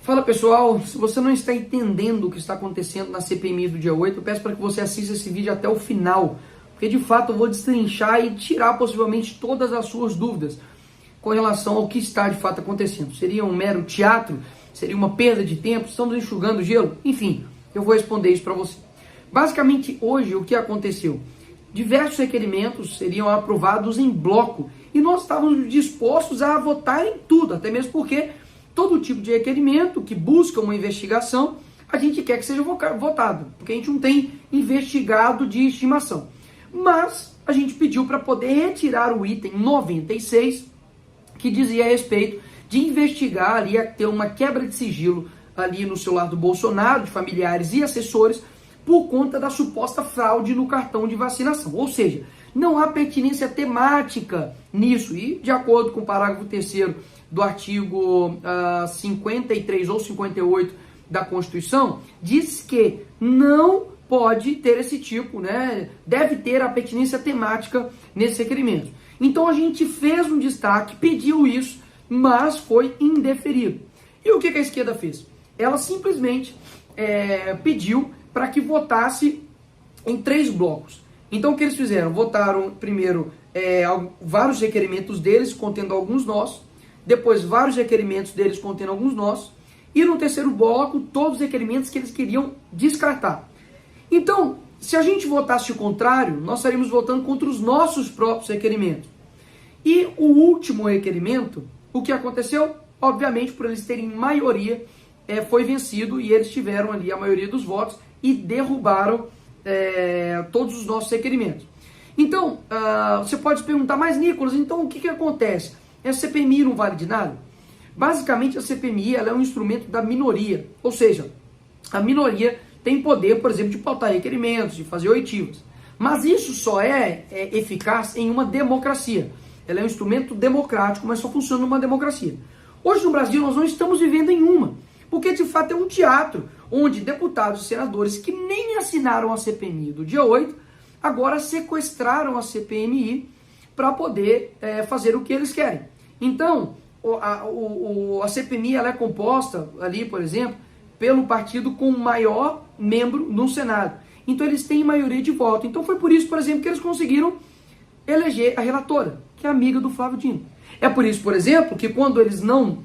Fala pessoal, se você não está entendendo o que está acontecendo na CPMI do dia 8, eu peço para que você assista esse vídeo até o final, porque de fato eu vou destrinchar e tirar possivelmente todas as suas dúvidas com relação ao que está de fato acontecendo. Seria um mero teatro? Seria uma perda de tempo? Estamos enxugando gelo? Enfim, eu vou responder isso para você. Basicamente hoje o que aconteceu? Diversos requerimentos seriam aprovados em bloco e nós estávamos dispostos a votar em tudo, até mesmo porque todo tipo de requerimento que busca uma investigação, a gente quer que seja votado, porque a gente não tem investigado de estimação. Mas a gente pediu para poder retirar o item 96, que dizia a respeito de investigar ali, ter uma quebra de sigilo ali no celular do Bolsonaro, de familiares e assessores, por conta da suposta fraude no cartão de vacinação. Ou seja, não há pertinência temática nisso. E, de acordo com o parágrafo 3º do artigo 53 ou 58 da Constituição, diz que não pode ter esse tipo, né? Deve ter a pertinência temática nesse requerimento. Então a gente fez um destaque, pediu isso, mas foi indeferido. E o que a esquerda fez? Ela simplesmente pediu para que votasse em 3 blocos. Então o que eles fizeram? Votaram primeiro vários requerimentos deles, contendo alguns nós, depois vários requerimentos deles contendo alguns nós, e no terceiro bloco todos os requerimentos que eles queriam descartar. Então, se a gente votasse o contrário, nós estaríamos votando contra os nossos próprios requerimentos. E o último requerimento, o que aconteceu? Obviamente, por eles terem maioria, foi vencido e eles tiveram ali a maioria dos votos e derrubaram todos os nossos requerimentos. Então, você pode se perguntar, mas Nicolas, então o que acontece? A CPMI não vale de nada? Basicamente, a CPMI ela é um instrumento da minoria, ou seja, a minoria tem poder, por exemplo, de pautar requerimentos, de fazer oitivas. Mas isso só é eficaz em uma democracia. Ela é um instrumento democrático, mas só funciona numa democracia. Hoje no Brasil nós não estamos vivendo em uma, porque de fato é um teatro, onde deputados e senadores que nem assinaram a CPMI do dia 8, agora sequestraram a CPMI para poder fazer o que eles querem. Então, a CPMI ela é composta ali, por exemplo, pelo partido com maior membro no Senado. Então eles têm maioria de voto. Então foi por isso, por exemplo, que eles conseguiram eleger a relatora, que é amiga do Flávio Dino. É por isso, por exemplo, que quando eles não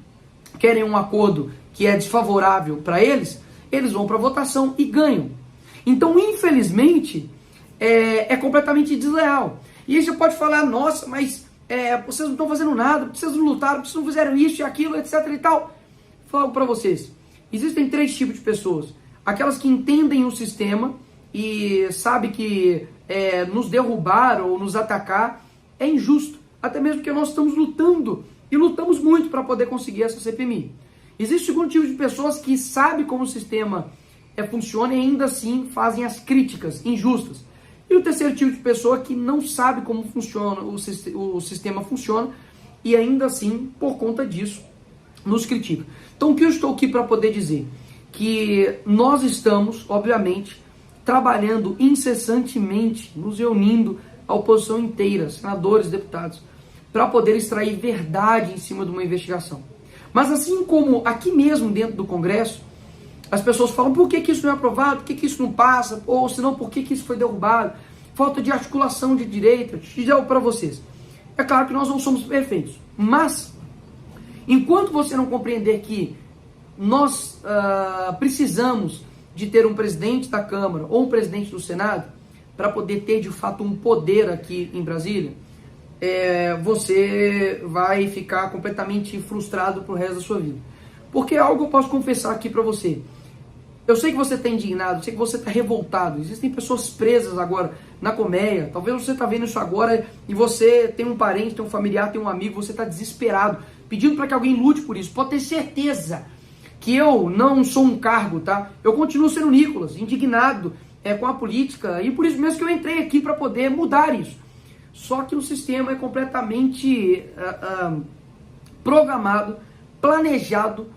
querem um acordo que é desfavorável para eles, eles vão para votação e ganham. Então, infelizmente, é completamente desleal. E aí você pode falar, nossa, mas vocês não estão fazendo nada, vocês não lutaram, vocês não fizeram isso e aquilo, etc e tal. Falo para vocês, existem 3 tipos de pessoas. Aquelas que entendem o sistema e sabem que nos derrubar ou nos atacar é injusto. Até mesmo porque nós estamos lutando e lutamos muito para poder conseguir essa CPMI. Existe o segundo tipo de pessoas que sabem como o sistema funciona e ainda assim fazem as críticas injustas. E o terceiro tipo de pessoa que não sabe como funciona o sistema funciona e ainda assim, por conta disso, nos critica. Então o que eu estou aqui para poder dizer? Que nós estamos, obviamente, trabalhando incessantemente, nos reunindo a oposição inteira, senadores, deputados, para poder extrair verdade em cima de uma investigação. Mas assim como aqui mesmo dentro do Congresso, as pessoas falam, por que isso não é aprovado, por que isso não passa, ou senão por que isso foi derrubado, falta de articulação de direita. Deixa eu dizer para vocês, é claro que nós não somos perfeitos, mas enquanto você não compreender que nós precisamos de ter um presidente da Câmara ou um presidente do Senado para poder ter de fato um poder aqui em Brasília, você vai ficar completamente frustrado pro resto da sua vida. Porque algo que eu posso confessar aqui para você. Eu sei que você está indignado, eu sei que você está revoltado. Existem pessoas presas agora na colmeia. Talvez você está vendo isso agora e você tem um parente, tem um familiar, tem um amigo, você está desesperado, pedindo para que alguém lute por isso. Pode ter certeza que eu não sou um cargo, tá? Eu continuo sendo Nicolas, indignado com a política, e por isso mesmo que eu entrei aqui para poder mudar isso. Só que o sistema é completamente programado, planejado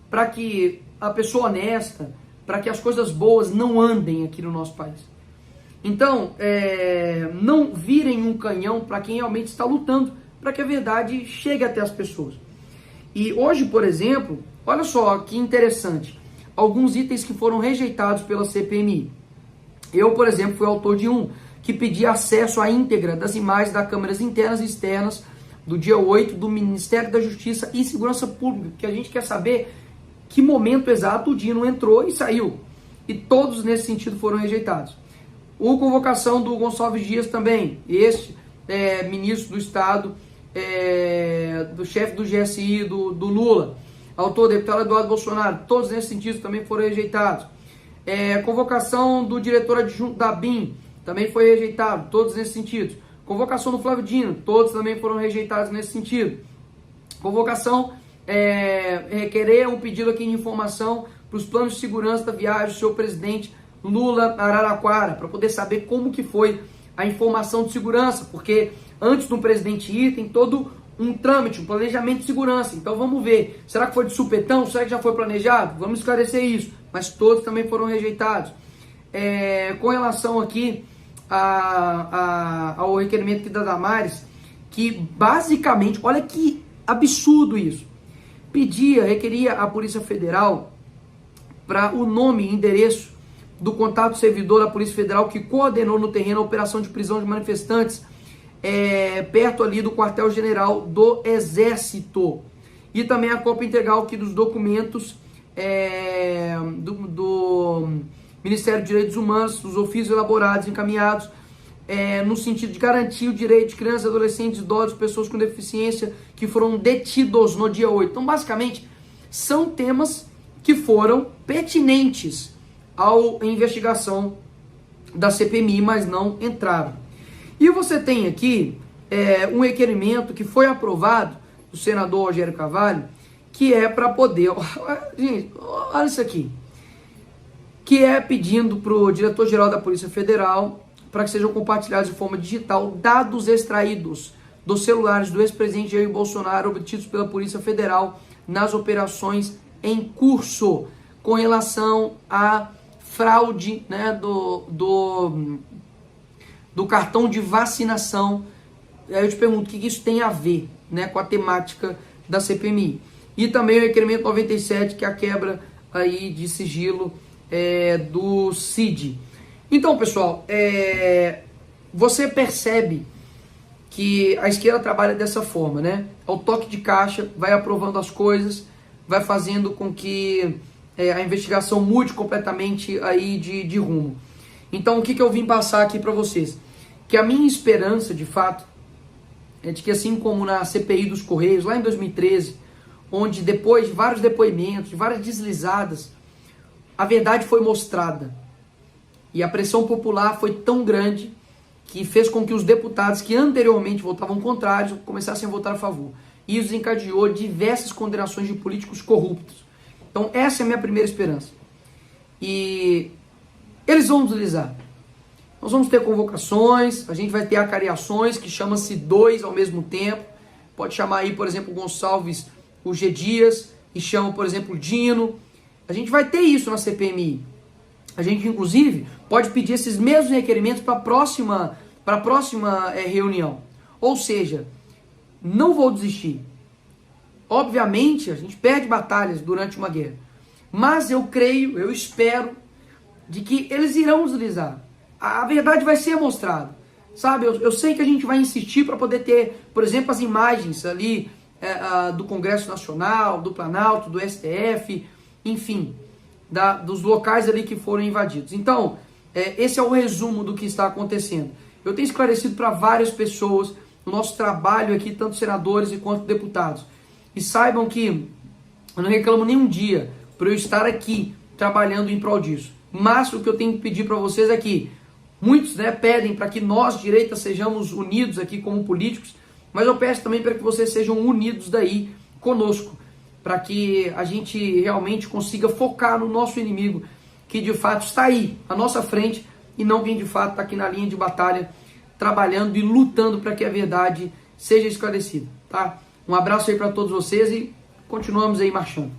para que a pessoa honesta, para que as coisas boas não andem aqui no nosso país. Então, não virem um canhão para quem realmente está lutando, para que a verdade chegue até as pessoas. E hoje, por exemplo, Olha só que interessante, alguns itens que foram rejeitados pela CPMI. Eu, por exemplo, fui autor de um que pedia acesso à íntegra das imagens das câmeras internas e externas do dia 8 do Ministério da Justiça e Segurança Pública, que a gente quer saber que momento exato o Dino entrou e saiu. E todos nesse sentido foram rejeitados. A convocação do Gonçalves Dias também, ministro do Estado, do chefe do GSI, do Lula, autor, deputado Eduardo Bolsonaro, todos nesse sentido também foram rejeitados. Convocação do diretor adjunto da BIM, também foi rejeitado, todos nesse sentido. Convocação do Flávio Dino, todos também foram rejeitados nesse sentido. Convocação, requerer um pedido aqui de informação para os planos de segurança da viagem do senhor presidente Lula a Araraquara, para poder saber como que foi a informação de segurança, porque antes do presidente ir, tem todo um trâmite, um planejamento de segurança. Então vamos ver, será que foi de supetão? Será que já foi planejado? Vamos esclarecer isso, mas todos também foram rejeitados. Com relação aqui ao requerimento aqui da Damares, que basicamente, olha que absurdo isso, requeria a Polícia Federal para o nome e endereço do contato servidor da Polícia Federal que coordenou no terreno a operação de prisão de manifestantes perto ali do quartel-general do Exército. E também a cópia integral aqui dos documentos do Ministério dos Direitos Humanos, dos ofícios elaborados, encaminhados no sentido de garantir o direito de crianças, adolescentes, idosos, pessoas com deficiência que foram detidos no dia 8. Então, basicamente, são temas que foram pertinentes à investigação da CPMI, mas não entraram. E você tem aqui um requerimento que foi aprovado do senador Rogério Carvalho, que é para poder... Gente, olha isso aqui. Que é pedindo para o diretor-geral da Polícia Federal para que sejam compartilhados de forma digital dados extraídos dos celulares do ex-presidente Jair Bolsonaro obtidos pela Polícia Federal nas operações em curso com relação à fraude, né, do cartão de vacinação. Aí eu te pergunto, o que isso tem a ver, né, com a temática da CPMI? E também o requerimento 97, que é a quebra aí de sigilo do CID. Então, pessoal, você percebe que a esquerda trabalha dessa forma, né? Ao toque de caixa, vai aprovando as coisas, vai fazendo com que a investigação mude completamente aí de rumo. Então, o que eu vim passar aqui para vocês? Que a minha esperança, de fato, é de que assim como na CPI dos Correios, lá em 2013, onde depois de vários depoimentos, de várias deslizadas, a verdade foi mostrada. E a pressão popular foi tão grande que fez com que os deputados que anteriormente votavam contrários começassem a votar a favor. E isso desencadeou diversas condenações de políticos corruptos. Então essa é a minha primeira esperança. E eles vão deslizar. Nós vamos ter convocações, a gente vai ter acariações, que chama-se dois ao mesmo tempo. Pode chamar aí, por exemplo, Gonçalves, o G. Dias, e chama, por exemplo, Dino. A gente vai ter isso na CPMI. A gente, inclusive, pode pedir esses mesmos requerimentos para a próxima reunião. Ou seja, não vou desistir. Obviamente, a gente perde batalhas durante uma guerra. Mas eu creio, eu espero, de que eles irão deslizar. A verdade vai ser mostrada. Sabe, eu sei que a gente vai insistir para poder ter, por exemplo, as imagens ali do Congresso Nacional, do Planalto, do STF, enfim, dos locais ali que foram invadidos. Então, esse é o resumo do que está acontecendo. Eu tenho esclarecido para várias pessoas o nosso trabalho aqui, tanto senadores quanto deputados. E saibam que eu não reclamo nem um dia por eu estar aqui trabalhando em prol disso. Mas o que eu tenho que pedir para vocês é que muitos, né, pedem para que nós, direita, sejamos unidos aqui como políticos, mas eu peço também para que vocês sejam unidos daí conosco, para que a gente realmente consiga focar no nosso inimigo, que de fato está aí, à nossa frente, e não quem de fato está aqui na linha de batalha, trabalhando e lutando para que a verdade seja esclarecida, tá? Um abraço aí para todos vocês e continuamos aí marchando.